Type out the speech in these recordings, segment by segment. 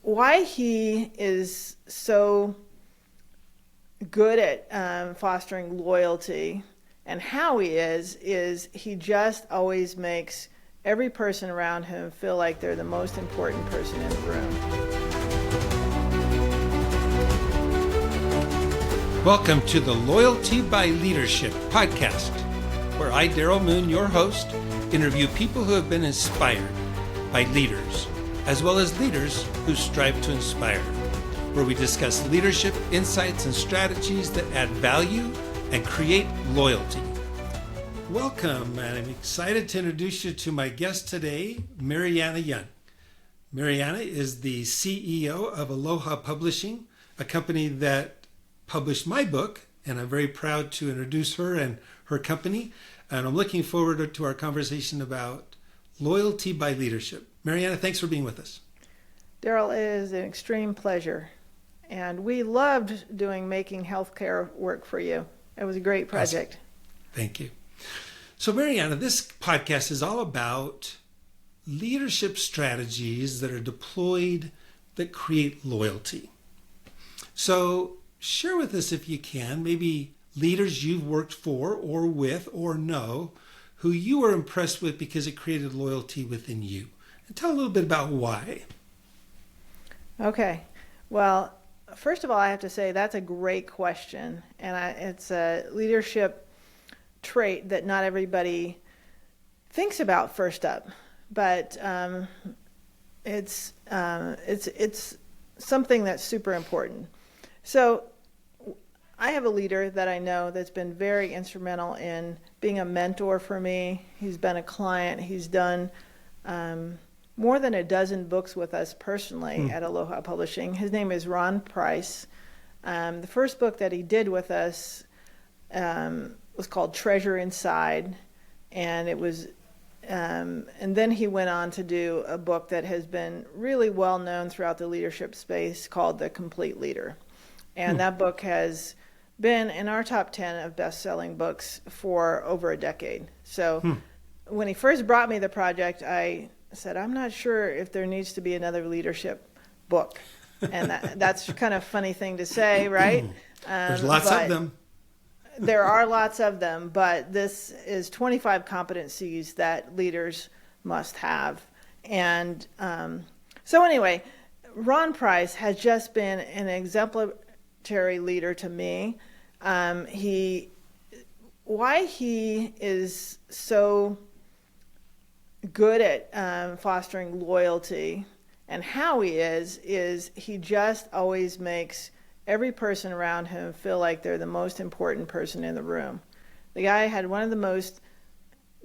why he is so good at fostering loyalty and how he is he just always makes every person around him feel like they're the most important person in the room. Welcome to the Loyalty by Leadership podcast, where I, Daryl Moon, your host, interview people who have been inspired by leaders, as well as leaders who strive to inspire, where we discuss leadership insights and strategies that add value and create loyalty. Welcome, and I'm excited to introduce you to my guest today, Maryanna Young. Maryanna is the CEO of Aloha Publishing, a company that published my book, and I'm very proud to introduce her and her company. And I'm looking forward to our conversation about loyalty by leadership. Maryanna, thanks for being with us. Daryl, it is an extreme pleasure. And we loved making healthcare work for you. It was a great project. Awesome. Thank you. So Maryanna, this podcast is all about leadership strategies that are deployed that create loyalty. So share with us, if you can, maybe leaders you've worked for or with or know who you were impressed with because it created loyalty within you. And tell a little bit about why. Okay. Well, first of all, I have to say that's a great question. And it's a leadership trait that not everybody thinks about first up. But it's something that's super important. So I have a leader that I know that's been very instrumental in being a mentor for me. He's been a client. He's done more than a dozen books with us personally at Aloha Publishing. His name is Ron Price. The first book that he did with us was called Treasure Inside, and it was and then he went on to do a book that has been really well known throughout the leadership space called The Complete Leader. And that book has been in our top 10 of best-selling books for over a decade. So when he first brought me the project, I said, I'm not sure if there needs to be another leadership book. And that's kind of a funny thing to say, right? There's lots of them. There are lots of them, but this is 25 competencies that leaders must have. And so anyway, Ron Price has just been an exemplary leader to me. Why he is so good at fostering loyalty and how he is he just always makes every person around him feel like they're the most important person in the room. The guy had one of the most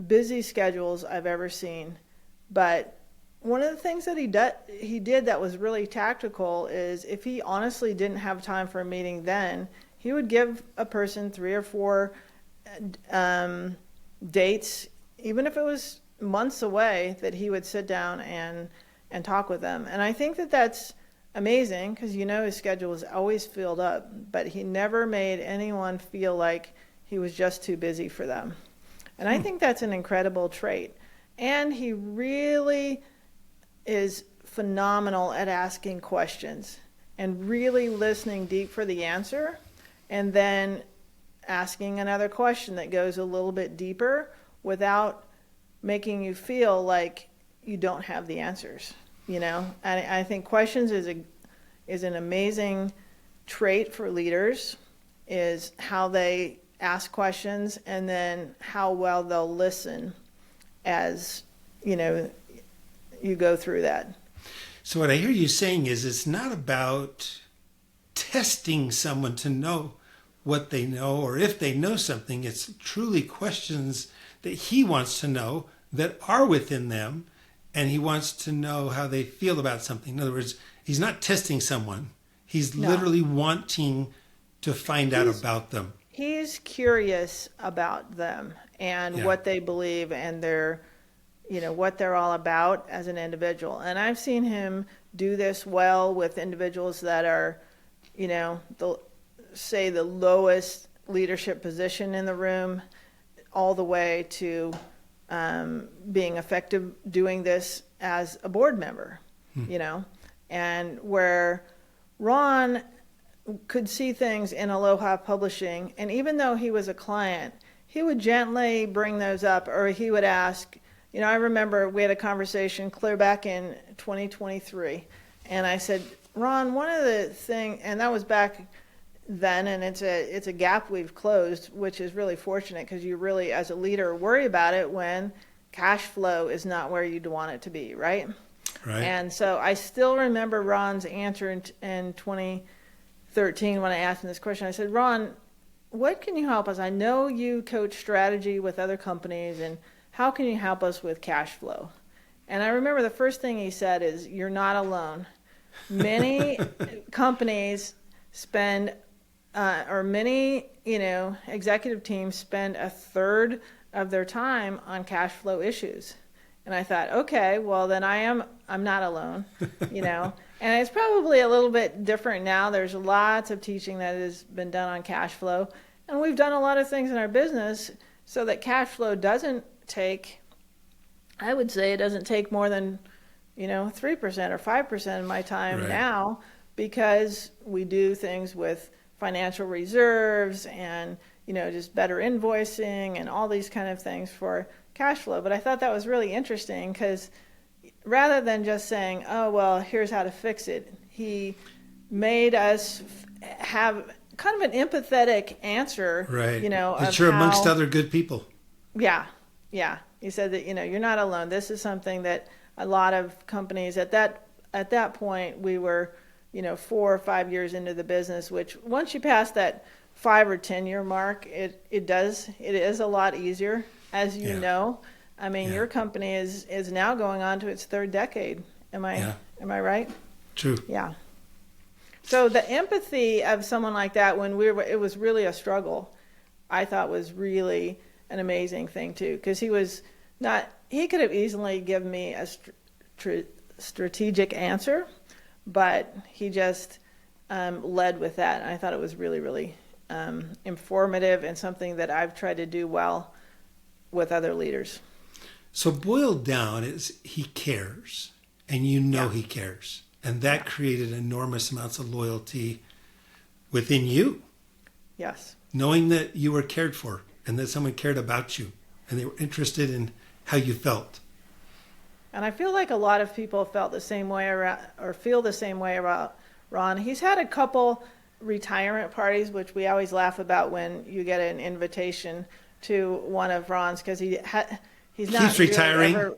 busy schedules I've ever seen, but one of the things that he did that was really tactical is if he honestly didn't have time for a meeting then, he would give a person 3 or 4 dates, even if it was months away, that he would sit down and talk with them. And I think that that's amazing because his schedule was always filled up, but he never made anyone feel like he was just too busy for them. And I think that's an incredible trait. And he really is phenomenal at asking questions and really listening deep for the answer and then asking another question that goes a little bit deeper without making you feel like you don't have the answers, And I think questions is an amazing trait for leaders, is how they ask questions and then how well they'll listen as, you go through that. So what I hear you saying is it's not about testing someone to know what they know or if they know something. It's truly questions that he wants to know that are within them, and he wants to know how they feel about something. In other words, he's not testing someone. He's literally wanting to find out about them. He's curious about them and what they believe and what they're all about as an individual. And I've seen him do this well with individuals that are, the lowest leadership position in the room, all the way to being effective doing this as a board member, and where Ron could see things in Aloha Publishing, and even though he was a client, he would gently bring those up, or he would ask, I remember we had a conversation clear back in 2023, and I said, Ron, one of the things, and that was back then, and it's a gap we've closed, which is really fortunate because you really, as a leader, worry about it when cash flow is not where you'd want it to be, right? Right. And so I still remember Ron's answer in 2013 when I asked him this question. I said, Ron, what can you help us? I know you coach strategy with other companies, and how can you help us with cash flow? And I remember the first thing he said is, you're not alone. Many companies spend, or many, executive teams spend a third of their time on cash flow issues. And I thought, okay, well then I'm not alone, And it's probably a little bit different now. There's lots of teaching that has been done on cash flow. And we've done a lot of things in our business so that cash flow doesn't take, I would say it doesn't take more than, 3% or 5% of my time now, because we do things with financial reserves and, just better invoicing and all these kind of things for cash flow. But I thought that was really interesting because rather than just saying, oh, well, here's how to fix it, he made us have kind of an empathetic answer, right. That you're amongst other good people. Yeah. He said that, you're not alone. This is something that a lot of companies at that point, we were, 4 or 5 years into the business, which once you pass that 5 or 10 year mark, it is a lot easier, as you know. I mean, your company is now going on to its third decade. Am I right? True. Yeah. So the empathy of someone like that, when it was really a struggle, I thought was really an amazing thing too, because he could have easily given me a strategic answer, but he just led with that. And I thought it was really, really informative and something that I've tried to do well with other leaders. So boiled down is he cares, and he cares. And that created enormous amounts of loyalty within you. Yes. Knowing that you were cared for and that someone cared about you and they were interested in how you felt. And I feel like a lot of people felt the same way feel the same way about Ron. He's had a couple retirement parties, which we always laugh about when you get an invitation to one of Ron's, because he's not keeps retiring.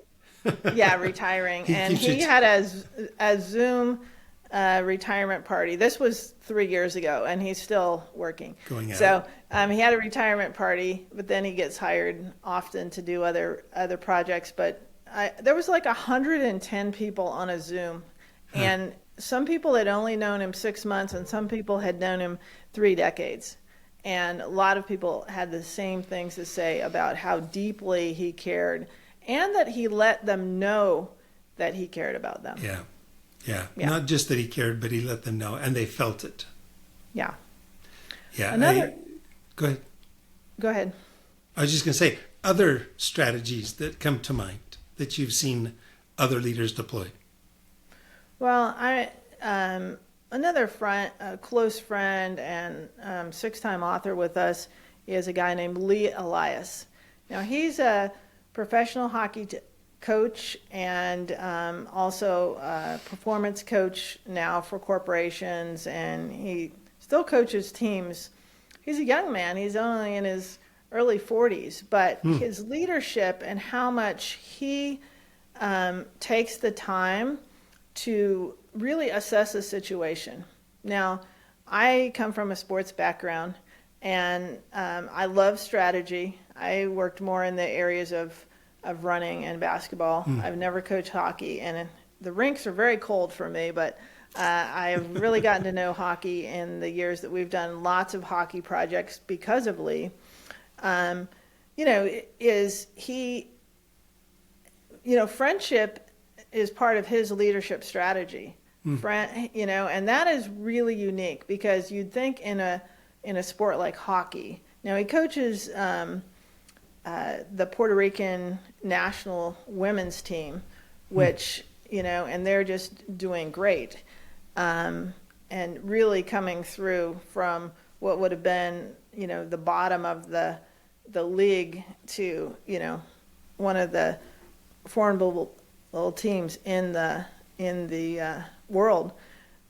Retiring. And he had a Zoom retirement party. This was 3 years ago, and he's still working. Going out. So he had a retirement party, but then he gets hired often to do other projects. But there was like 110 people on a Zoom, and some people had only known him 6 months, and some people had known him 3 decades. And a lot of people had the same things to say about how deeply he cared, and that he let them know that he cared about them. Yeah. Not just that he cared, but he let them know, and they felt it. Yeah. Yeah. Go ahead. I was just going to say, other strategies that come to mind that you've seen other leaders deploy. Well, another friend, a close friend and 6-time author with us is a guy named Lee Elias. Now, he's a professional hockey coach and also a performance coach now for corporations, and he still coaches teams. He's a young man. He's only in his early 40s, but his leadership and how much he takes the time to really assess a situation. Now, I come from a sports background, and I love strategy. I worked more in the areas of running and basketball. I've never coached hockey, and the rinks are very cold for me, but I have really gotten to know hockey in the years that we've done lots of hockey projects because of Lee. Friendship is part of his leadership strategy. And that is really unique, because you'd think in a sport like hockey. Now, he coaches the Puerto Rican national women's team, which and they're just doing great. And really coming through from what would have been, the bottom of the league to, one of the formidable teams in the world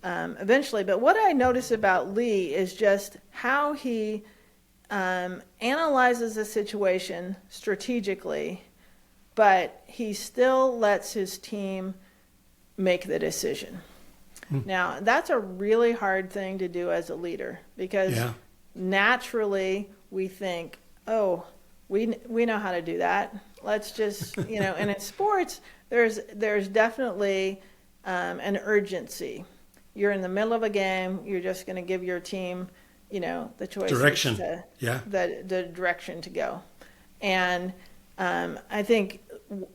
eventually. But what I notice about Lee is just how he analyzes a situation strategically, but he still lets his team make the decision. Now, that's a really hard thing to do as a leader, because naturally we think, oh, we know how to do that. Let's just, and in sports, there's definitely an urgency. You're in the middle of a game. You're just going to give your team, the choice. Direction. The direction to go. And I think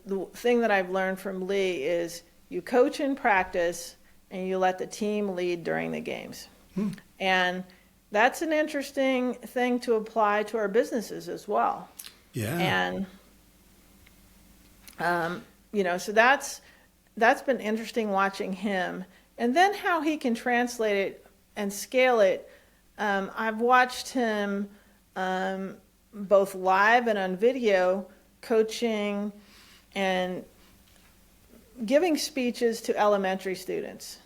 the thing that I've learned from Lee is you coach in practice and you let the team lead during the games. And that's an interesting thing to apply to our businesses as well. Yeah. And, so that's been interesting watching him. And then how he can translate it and scale it. I've watched him both live and on video coaching and giving speeches to elementary students.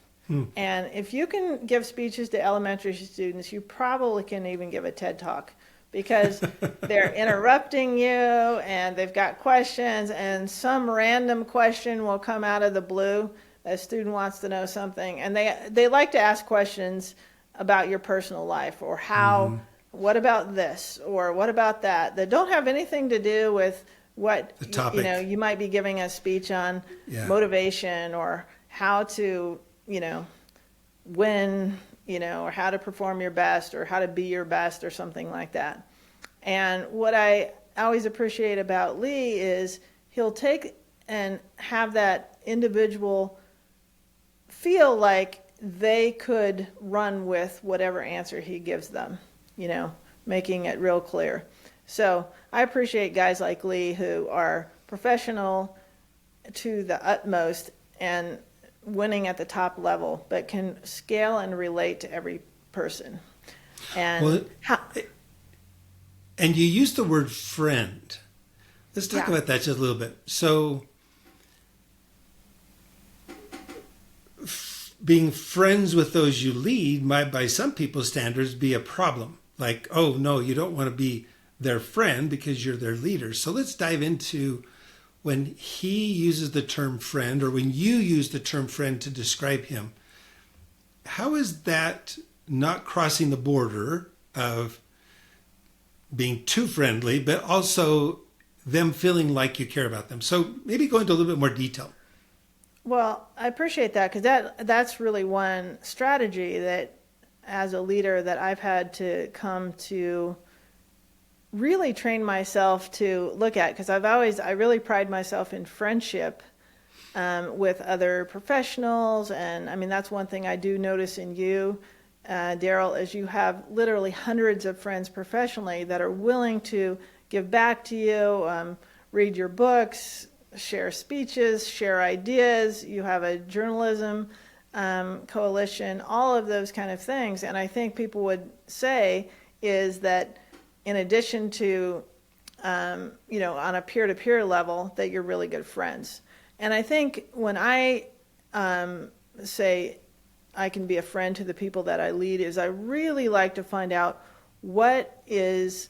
And if you can give speeches to elementary students, you probably can even give a TED Talk, because they're interrupting you and they've got questions, and some random question will come out of the blue. A student wants to know something, and they like to ask questions about your personal life, or how, what about this, or what about that don't have anything to do with what the topic. You might be giving a speech on motivation, or how to win, or how to perform your best, or how to be your best, or something like that. And what I always appreciate about Lee is he'll take and have that individual feel like they could run with whatever answer he gives them, making it real clear. So I appreciate guys like Lee who are professional to the utmost and winning at the top level, but can scale and relate to every person. And and you use the word friend. Let's talk about that just a little bit. So being friends with those you lead might, by some people's standards, be a problem. Like, oh, no, you don't want to be their friend because you're their leader. So let's dive into when he uses the term friend, or when you use the term friend to describe him. How is that not crossing the border of being too friendly, but also them feeling like you care about them? So maybe go into a little bit more detail. Well, I appreciate that, because that's really one strategy that, as a leader, that I've had to come to really train myself to look at, because I really pride myself in friendship with other professionals. And I mean, that's one thing I do notice in you, Daryl, is you have literally hundreds of friends professionally that are willing to give back to you, read your books, share speeches, share ideas. You have a journalism coalition, all of those kind of things. And I think people would say is that in addition to, on a peer-to-peer level, that you're really good friends. And I think when I say I can be a friend to the people that I lead, is I really like to find out what is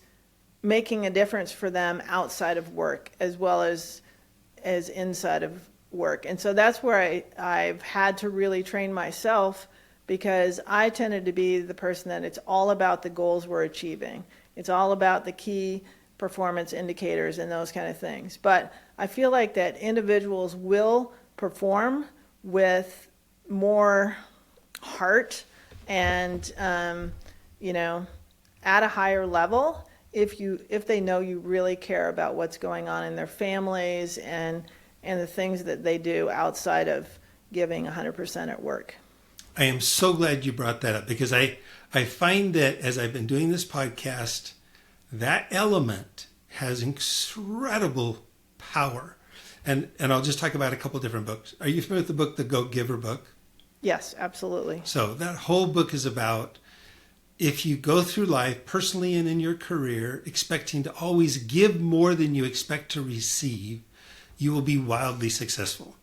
making a difference for them outside of work as well as inside of work. And so that's where I've had to really train myself, because I tended to be the person that it's all about the goals we're achieving. It's all about the key performance indicators and those kind of things. But I feel like that individuals will perform with more heart and, at a higher level if they know you really care about what's going on in their families and the things that they do outside of giving 100% at work. I am so glad you brought that up, because I find that as I've been doing this podcast, that element has incredible power. And I'll just talk about a couple different books. Are you familiar with the book, The Go-Giver book? Yes, absolutely. So that whole book is about if you go through life personally and in your career expecting to always give more than you expect to receive, you will be wildly successful.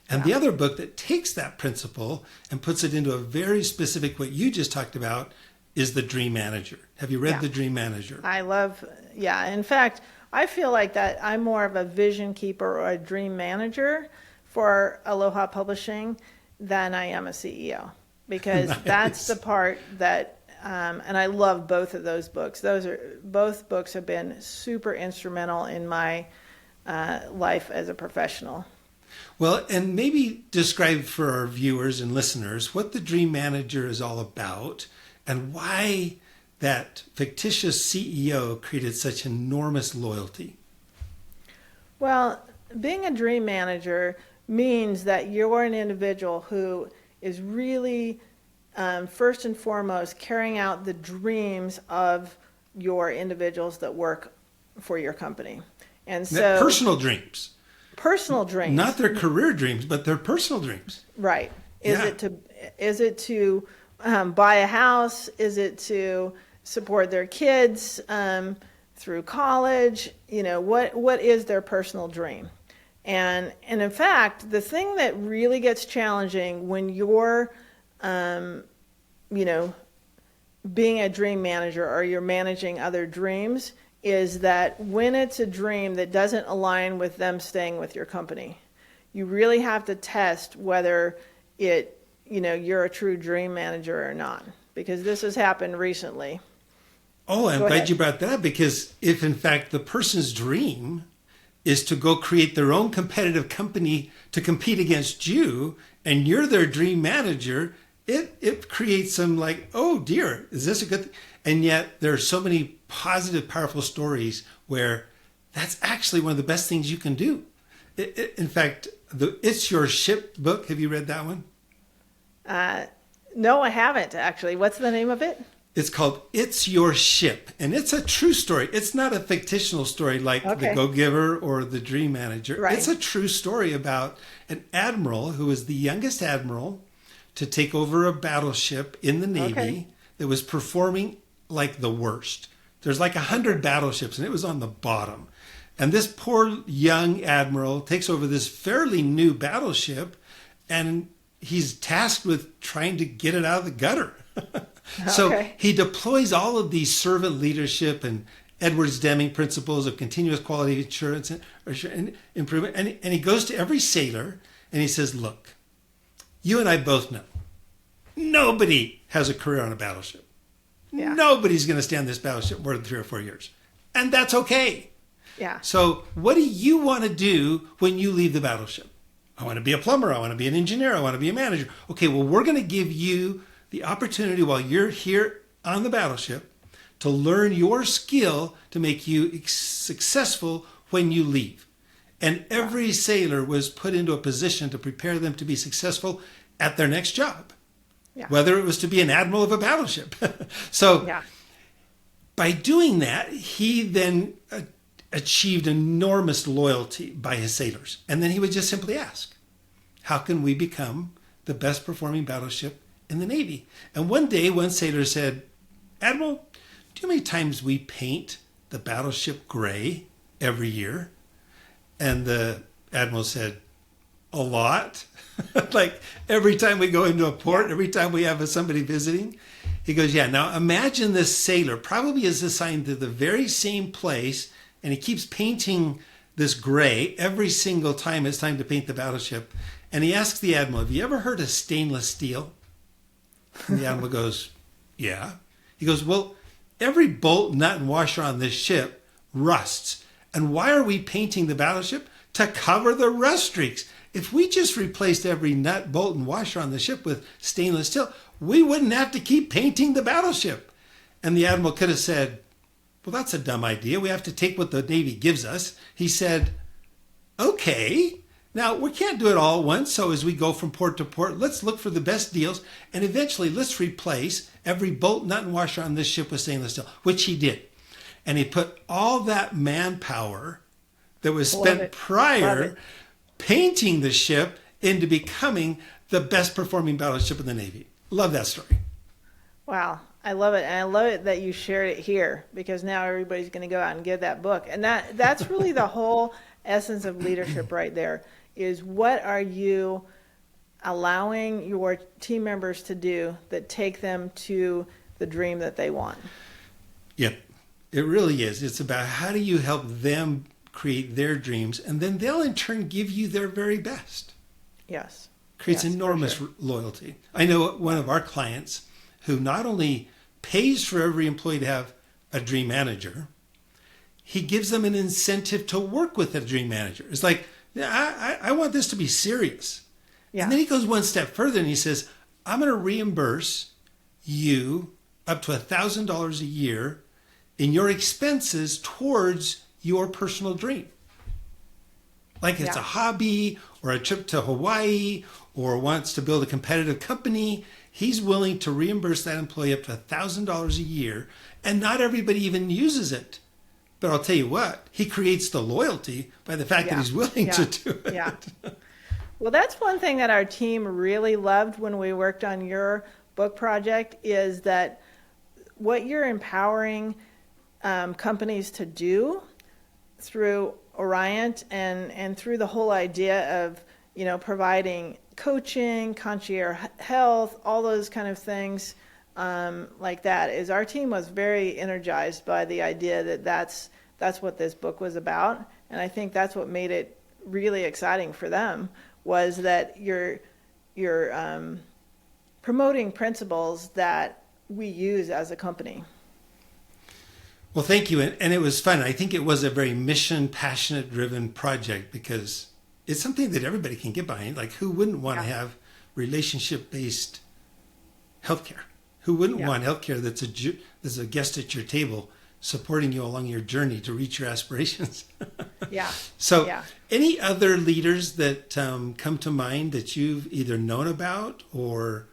And the other book that takes that principle and puts it into a very specific, what you just talked about, is The Dream Manager. Have you read The Dream Manager? I love, in fact, I feel like that I'm more of a vision keeper or a dream manager for Aloha Publishing than I am a CEO, because that's the part that, and I love both of those books. Both books have been super instrumental in my life as a professional. Well, and maybe describe for our viewers and listeners what the Dream Manager is all about and why that fictitious CEO created such enormous loyalty. Well, being a dream manager means that you're an individual who is really, first and foremost, carrying out the dreams of your individuals that work for your company. And so personal dreams. Personal dreams. Not their career dreams, but their personal dreams. Right. Is it to buy a house? Is it to support their kids through college? What is their personal dream? And in fact, the thing that really gets challenging when you're, being a dream manager or you're managing other dreams is that when it's a dream that doesn't align with them staying with your company, you really have to test whether you're a true dream manager or not, because this has happened recently. Oh, I'm glad you brought that up, because if in fact the person's dream is to go create their own competitive company to compete against you and you're their dream manager, it creates some like, oh dear, is this a good thing? And yet there are so many positive, powerful stories where that's actually one of the best things you can do. In fact, the It's Your Ship book, have you read that one? No, I haven't actually. What's the name of it? It's called It's Your Ship, and it's a true story. It's not a fictional story like The Go-Giver or The Dream Manager. Right. It's a true story about an admiral who was the youngest admiral to take over a battleship in the Navy that was performing like the worst. There's like 100 battleships, and it was on the bottom. And this poor young admiral takes over this fairly new battleship, and he's tasked with trying to get it out of the gutter. So he deploys all of these servant leadership and Edwards Deming principles of continuous quality assurance and improvement. And he goes to every sailor and he says, look, you and I both know nobody has a career on a battleship. Yeah. Nobody's going to stay on this battleship more than 3 or 4 years. And that's okay. Yeah. So what do you want to do when you leave the battleship? I want to be a plumber. I want to be an engineer. I want to be a manager. Okay, well, we're going to give you the opportunity while you're here on the battleship to learn your skill to make you successful when you leave. And every sailor was put into a position to prepare them to be successful at their next job, whether it was to be an admiral of a battleship. So by doing that, he then achieved enormous loyalty by his sailors. And then he would just simply ask, how can we become the best performing battleship in the Navy? And one day, one sailor said, Admiral, do you know how many times we paint the battleship gray every year? And the Admiral said, a lot. Like every time we go into a port, every time we have somebody visiting. He goes, yeah, now imagine this sailor probably is assigned to the very same place, and he keeps painting this gray every single time it's time to paint the battleship. And he asks the Admiral, have you ever heard of stainless steel? And the Admiral goes, yeah. He goes, well, every bolt, nut, and washer on this ship rusts. And why are we painting the battleship? To cover the rust streaks. If we just replaced every nut, bolt, and washer on the ship with stainless steel, we wouldn't have to keep painting the battleship. And the Admiral could have said, well, that's a dumb idea. We have to take what the Navy gives us. He said, okay. Now, we can't do it all at once, so as we go from port to port, let's look for the best deals, and eventually let's replace every bolt, nut, and washer on this ship with stainless steel, which he did. And he put all that manpower that was spent prior painting the ship into becoming the best performing battleship in the Navy. Love that story. Wow. I love it. And I love it that you shared it here, because now everybody's going to go out and get that book. And that's really the whole essence of leadership right there, is what are you allowing your team members to do that take them to the dream that they want? Yep, it really is. It's about how do you help them create their dreams, and then they'll in turn give you their very best. Yes. Creates Yes, enormous loyalty. I know one of our clients who not only pays for every employee to have a dream manager, he gives them an incentive to work with a dream manager. It's like, I want this to be serious. Yeah. And then he goes one step further and he says, I'm going to reimburse you up to $1,000 a year in your expenses towards your personal dream. Like it's a hobby or a trip to Hawaii or wants to build a competitive company. He's willing to reimburse that employee up to $1,000 a year, and not everybody even uses it. But I'll tell you what, he creates the loyalty by the fact that he's willing to do it. Yeah. Well, that's one thing that our team really loved when we worked on your book project, is that what you're empowering companies to do through Orient and through the whole idea of, providing coaching, concierge health, all those kind of things like that, is our team was very energized by the idea that that's what this book was about. And I think that's what made it really exciting for them, was that you're promoting principles that we use as a company. Well, thank you. And it was fun. I think it was a very mission, passionate, driven project, because it's something that everybody can get behind. Like, who wouldn't want to have relationship-based healthcare? Who wouldn't want healthcare that's a guest at your table, supporting you along your journey to reach your aspirations? So any other leaders that come to mind that you've either known about or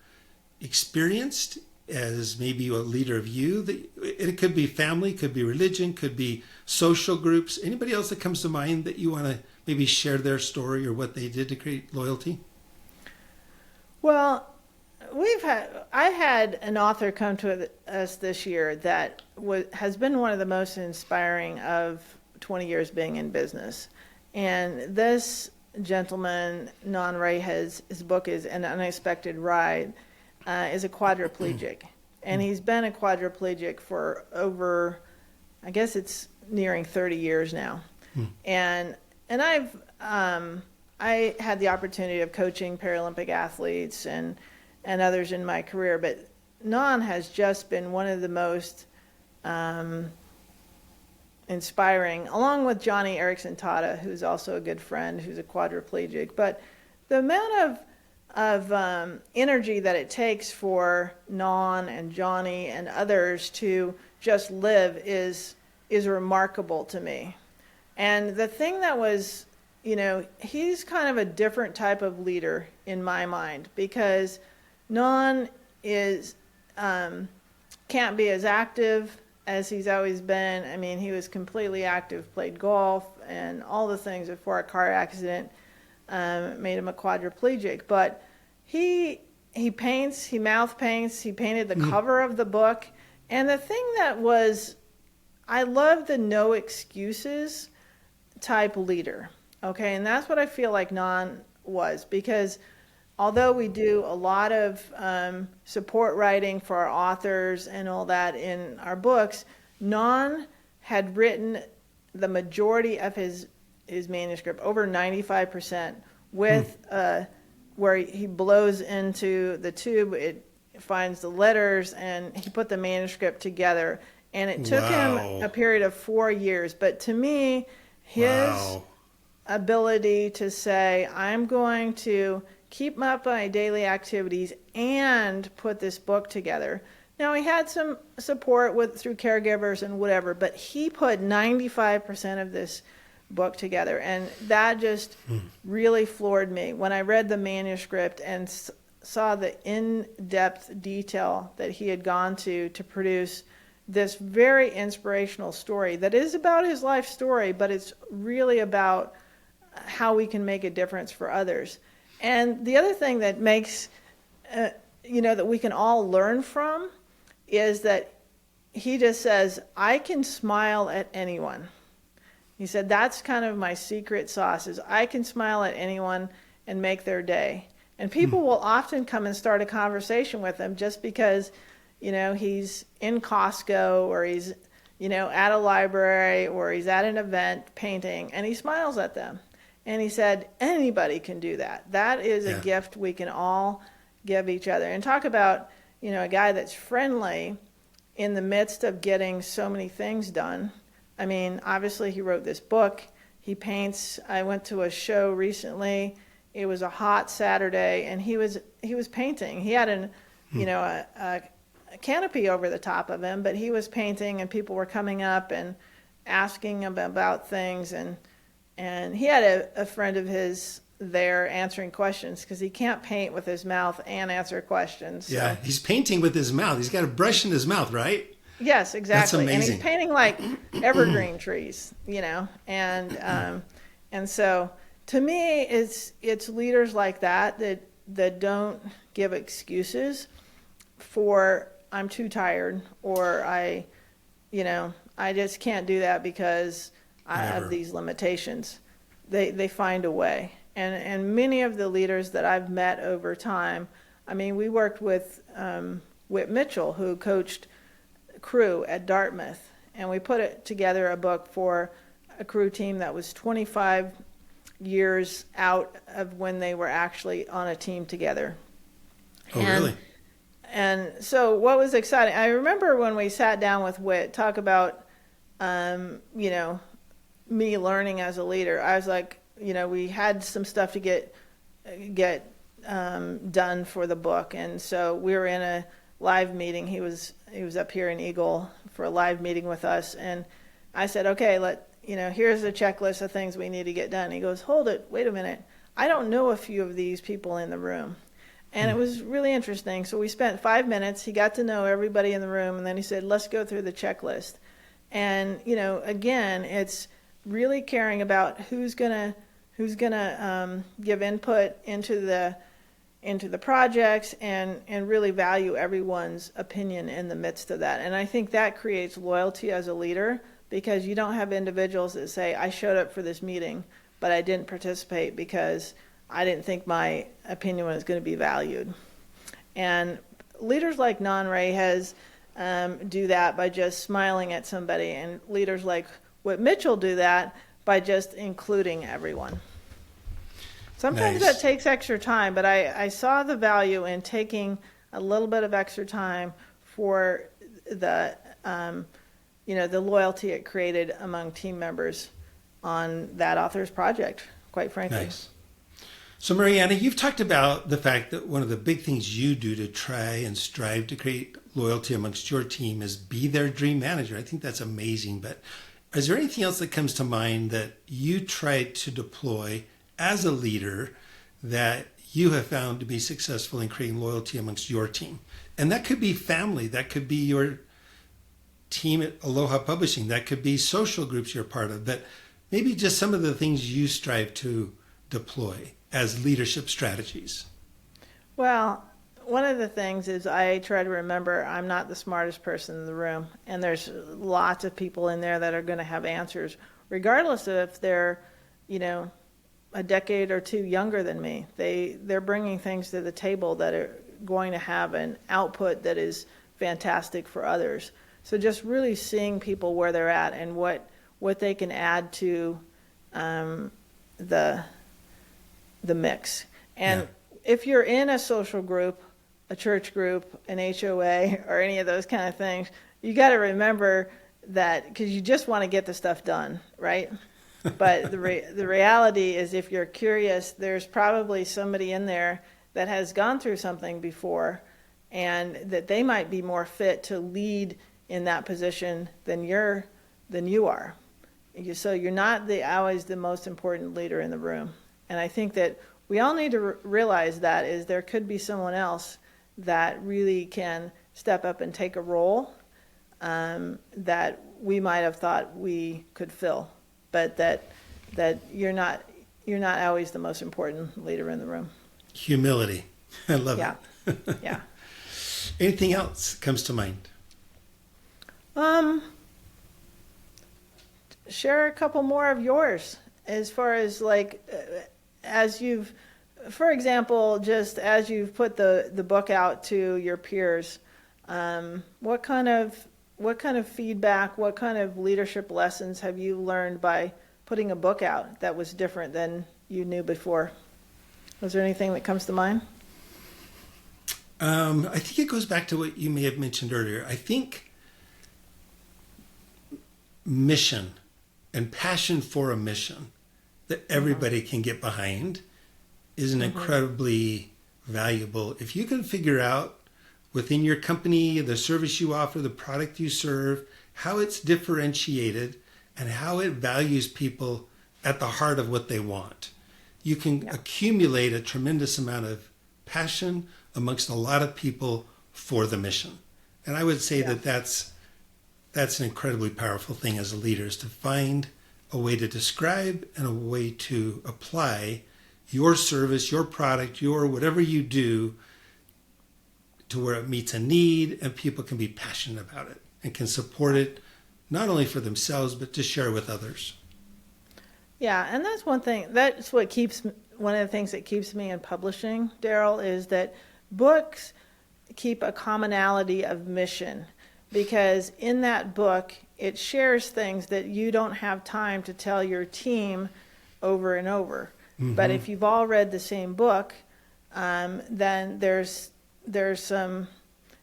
experienced as maybe a leader of you? It could be family, could be religion, could be social groups. Anybody else that comes to mind that you want to maybe share their story or what they did to create loyalty? Well, I had an author come to us this year that has been one of the most inspiring of 20 years being in business. And this gentleman, Non Ray, his book is An Unexpected Ride, is a quadriplegic. And he's been a quadriplegic for over, I guess it's nearing 30 years now. And I had the opportunity of coaching Paralympic athletes and others in my career, but Non has just been one of the most inspiring, along with Johnny Erickson Tata, who's also a good friend, who's a quadriplegic. But the amount of energy that it takes for Non and Johnny and others to just live is remarkable to me. And the thing that was, he's kind of a different type of leader in my mind, because Non is can't be as active as he's always been. I mean, he was completely active, played golf and all the things before a car accident made him a quadriplegic. But he paints, he mouth paints, he painted the cover of the book. And the thing that was, I love the no excuses type leader. Okay, and that's what I feel like Non was, because although we do a lot of support writing for our authors and all that in our books, Non had written the majority of his manuscript, over 95%, with where he blows into the tube, it finds the letters, and he put the manuscript together. And it took him a period of 4 years. But to me, his ability to say, I'm going to keep up my daily activities and put this book together. Now, he had some support through caregivers and whatever, but he put 95% of this book together, and that just really floored me when I read the manuscript and saw the in-depth detail that he had gone to produce this very inspirational story that is about his life story, but it's really about how we can make a difference for others. And the other thing that makes, that we can all learn from is that he just says, I can smile at anyone. He said, that's kind of my secret sauce, is I can smile at anyone and make their day. And people will often come and start a conversation with him just because, he's in Costco, or he's, at a library, or he's at an event painting, and he smiles at them. And he said, anybody can do that. That is a gift we can all give each other. And talk about, a guy that's friendly in the midst of getting so many things done. I mean, obviously he wrote this book. He paints. I went to a show recently. It was a hot Saturday, and he was painting. He had a canopy over the top of him, but he was painting, and people were coming up and asking him about things, and he had a friend of his there answering questions, because he can't paint with his mouth and answer questions. So. Yeah, he's painting with his mouth. He's got a brush in his mouth, right? Yes, exactly. That's amazing. And he's painting like evergreen trees, and so to me, it's leaders like that don't give excuses for I'm too tired, or I just can't do that because I have these limitations. They find a way. And many of the leaders that I've met over time, I mean, we worked with Whit Mitchell, who coached crew at Dartmouth, and we put together a book for a crew team that was 25 years out of when they were actually on a team together. Really? And so what was exciting, I remember when we sat down with Whit, talk about, me learning as a leader. I was like, we had some stuff to get done for the book. And so we were in a live meeting. He was up here in Eagle for a live meeting with us. And I said, okay, here's a checklist of things we need to get done. He goes, hold it, wait a minute. I don't know a few of these people in the room. And it was really interesting. So we spent 5 minutes. He got to know everybody in the room. And then he said, let's go through the checklist. And, again, it's really caring about who's gonna give input into the projects, and really value everyone's opinion in the midst of that. And I think that creates loyalty as a leader, because you don't have individuals that say, I showed up for this meeting, but I didn't participate because I didn't think my opinion was going to be valued. And leaders like Nan Ray has do that by just smiling at somebody, and leaders like Whit Mitchell do that by just including everyone. Sometimes that takes extra time, but I saw the value in taking a little bit of extra time for the loyalty it created among team members on that author's project, quite frankly. Nice. So Maryanna, you've talked about the fact that one of the big things you do to try and strive to create loyalty amongst your team is be their dream manager. I think that's amazing. But is there anything else that comes to mind that you try to deploy as a leader that you have found to be successful in creating loyalty amongst your team? And that could be family. That could be your team at Aloha Publishing. That could be social groups you're part of. But maybe just some of the things you strive to deploy as leadership strategies. Well, one of the things is I try to remember I'm not the smartest person in the room, and there's lots of people in there that are going to have answers, regardless of if they're, a decade or two younger than me. They're bringing things to the table that are going to have an output that is fantastic for others. So just really seeing people where they're at and what they can add to the mix. And if you're in a social group, a church group, an HOA, or any of those kind of things, you got to remember that, because you just want to get the stuff done, right? But the reality is, if you're curious, there's probably somebody in there that has gone through something before, and that they might be more fit to lead in that position than you are. So you're not always the most important leader in the room. And I think that we all need to realize that is there could be someone else that really can step up and take a role that we might have thought we could fill, but that you're not you're not always the most important leader in the room. Humility. I love Yeah. it. Yeah. Anything else comes to mind? Share a couple more of yours as far as like, as you've, for example, just as you've put the book out to your peers, what kind of feedback, what kind of leadership lessons have you learned by putting a book out that was different than you knew before? Was there anything that comes to mind? I think it goes back to what you may have mentioned earlier. I think mission and passion for a mission that everybody can get behind is an incredibly valuable. If you can figure out within your company, the service you offer, the product you serve, how it's differentiated and how it values people at the heart of what they want, you can accumulate a tremendous amount of passion amongst a lot of people for the mission. And I would say that that's an incredibly powerful thing as a leader, is to find a way to describe and a way to apply your service, your product, your whatever you do to where it meets a need and people can be passionate about it and can support it not only for themselves but to share with others. Yeah, and that's one thing. That's one of the things that keeps me in publishing, Daryl, is that books keep a commonality of mission, because in that book it shares things that you don't have time to tell your team over and over. But if you've all read the same book, then there's some,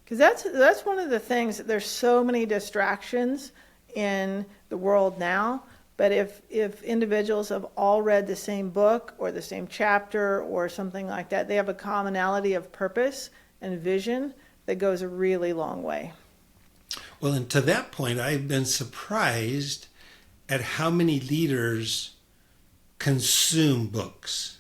because that's one of the things. There's so many distractions in the world now. But if individuals have all read the same book or the same chapter or something like that, they have a commonality of purpose and vision that goes a really long way. Well, and to that point, I've been surprised at how many leaders consume books.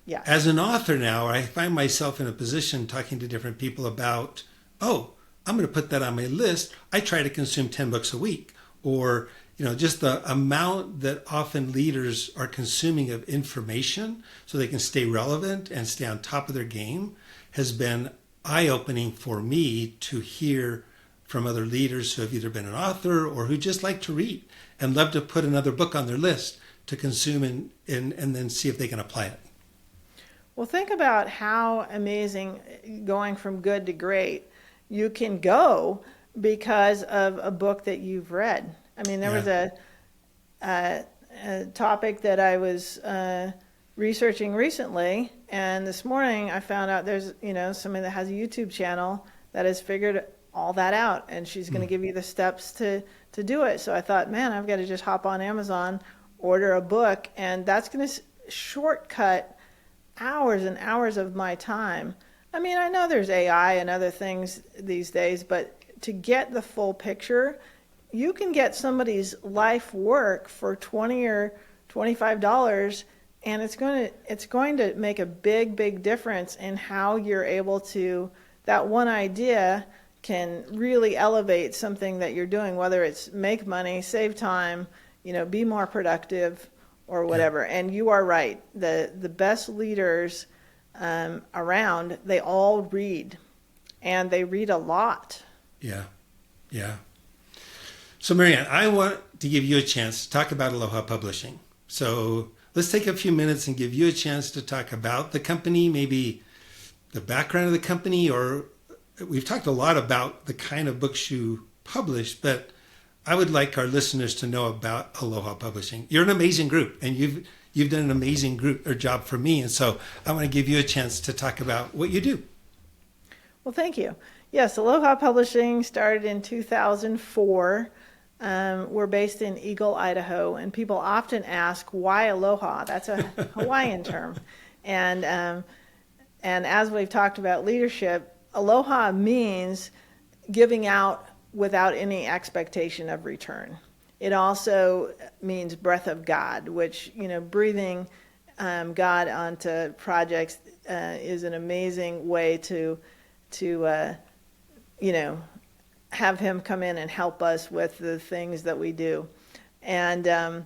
Yeah. As an author now, I find myself in a position talking to different people about, oh, I'm going to put that on my list. I try to consume 10 books a week. Or, just the amount that often leaders are consuming of information so they can stay relevant and stay on top of their game has been eye-opening for me to hear from other leaders who have either been an author or who just like to read and love to put another book on their list to consume and then see if they can apply it. Well, think about how amazing going from good to great you can go because of a book that you've read. I mean, there was a topic that I was researching recently, and this morning I found out there's somebody that has a YouTube channel that has figured all that out, and she's going to give you the steps to do it. So I thought, man, I've got to just hop on Amazon, order a book, and that's going to shortcut hours and hours of my time. I mean, I know there's AI and other things these days, but to get the full picture, you can get somebody's life work for $20 or $25, and it's going to make a big difference in how you're able to, that one idea can really elevate something that you're doing, whether it's make money, save time, be more productive or whatever. Yeah. And you are right. The best leaders around, they all read, and they read a lot. Yeah. So Maryanna, I want to give you a chance to talk about Aloha Publishing. So let's take a few minutes and give you a chance to talk about the company, maybe the background of the company, or we've talked a lot about the kind of books you publish, but I would like our listeners to know about Aloha Publishing. You're an amazing group, and you've done an amazing job for me, and so I want to give you a chance to talk about what you do. Well, thank you. Yes, Aloha Publishing started in 2004. We're based in Eagle, Idaho, and people often ask, why Aloha? That's a Hawaiian term. And as we've talked about leadership, Aloha means giving out without any expectation of return. It also means breath of God, which, breathing God onto projects is an amazing way to have him come in and help us with the things that we do. And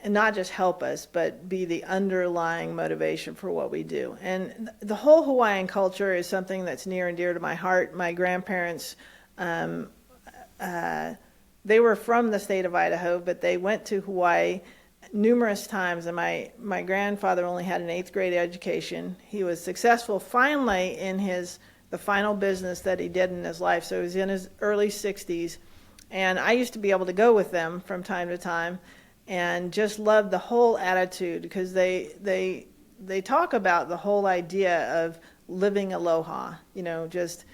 and not just help us, but be the underlying motivation for what we do. And the whole Hawaiian culture is something that's near and dear to my heart. My grandparents, they were from the state of Idaho, but they went to Hawaii numerous times. And my grandfather only had an 8th grade education. He was successful finally in the final business that he did in his life. So he was in his early 60s. And I used to be able to go with them from time to time, and just loved the whole attitude, because they talk about the whole idea of living aloha, just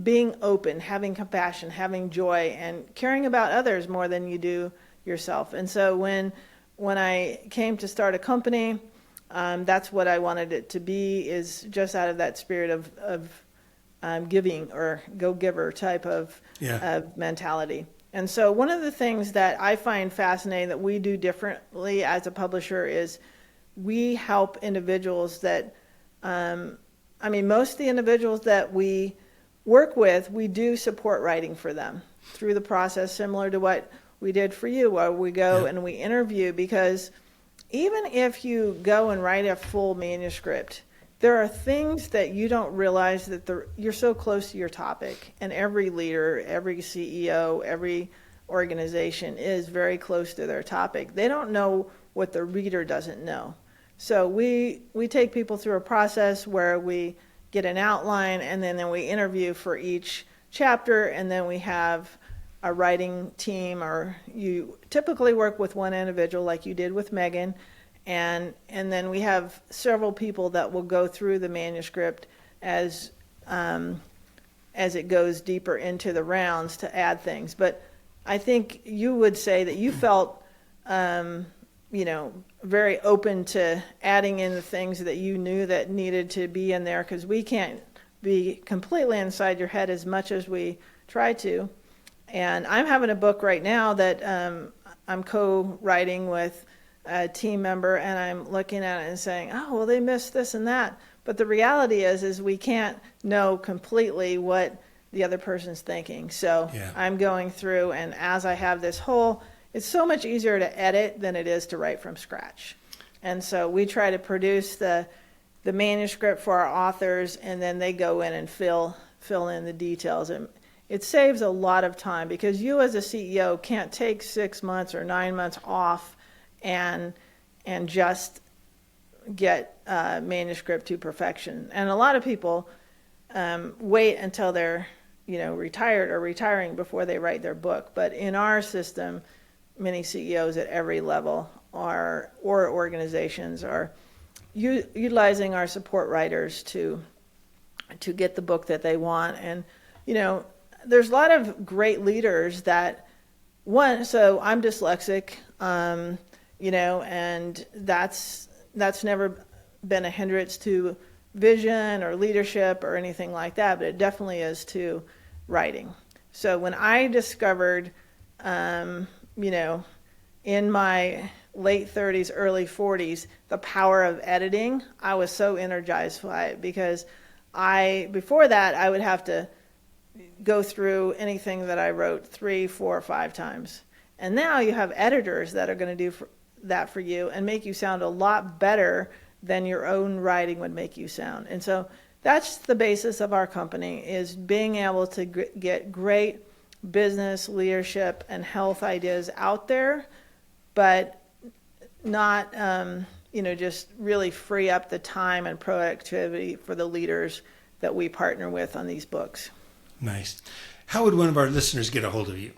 being open, having compassion, having joy, and caring about others more than you do yourself. And so when I came to start a company, that's what I wanted it to be, is just out of that spirit of giving, or go-giver type of mentality. And so one of the things that I find fascinating that we do differently as a publisher is we help individuals that, most of the individuals that we work with, we do support writing for them through the process, similar to what we did for you, where we go and we interview, because even if you go and write a full manuscript, there are things that you don't realize that you're so close to your topic. And every leader, every CEO, every organization is very close to their topic. They don't know what the reader doesn't know. So we take people through a process where we get an outline, and then we interview for each chapter, and then we have a writing team, or you typically work with one individual like you did with Megan. And then we have several people that will go through the manuscript as it goes deeper into the rounds to add things. But I think you would say that you felt, very open to adding in the things that you knew that needed to be in there, because we can't be completely inside your head as much as we try to. And I'm having a book right now that I'm co-writing with a team member, and I'm looking at it and saying, oh, well, they missed this and that. But the reality is we can't know completely what the other person's thinking. So I'm going through, and as I have this whole, it's so much easier to edit than it is to write from scratch. And so we try to produce the manuscript for our authors, and then they go in and fill in the details. And it saves a lot of time, because you as a CEO can't take 6 months or 9 months off and just get manuscript to perfection. And a lot of people wait until they're retired or retiring before they write their book. But in our system, many CEOs at every level or organizations are utilizing our support writers to get the book that they want. And there's a lot of great leaders that so I'm dyslexic, and that's never been a hindrance to vision or leadership or anything like that, but it definitely is to writing. So when I discovered, in my late 30s, early 40s, the power of editing, I was so energized by it, because before that, I would have to go through anything that I wrote 3, 4, 5 times. And now you have editors that are going to do that for you and make you sound a lot better than your own writing would make you sound. And so that's the basis of our company, is being able to get great business, leadership, and health ideas out there, but not, just really free up the time and productivity for the leaders that we partner with on these books. Nice. How would one of our listeners get a hold of you?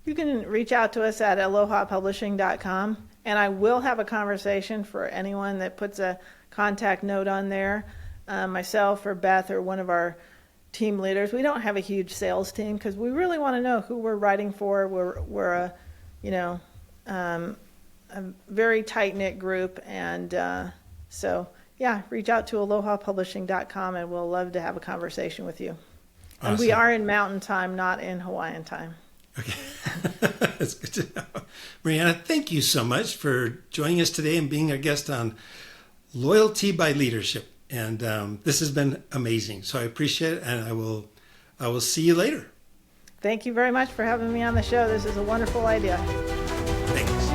You can reach out to us at alohapublishing.com, and I will have a conversation for anyone that puts a contact note on there. Myself or Beth or one of our team leaders. We don't have a huge sales team because we really want to know who we're writing for. We're a very tight-knit group, and so reach out to alohapublishing.com, and we'll love to have a conversation with you. Awesome. And we are in Mountain Time, not in Hawaiian Time. Okay. That's good to know. Maryanna, thank you so much for joining us today and being our guest on Loyalty by Leadership. And this has been amazing. So I appreciate it, and I will see you later. Thank you very much for having me on the show. This is a wonderful idea. Thanks.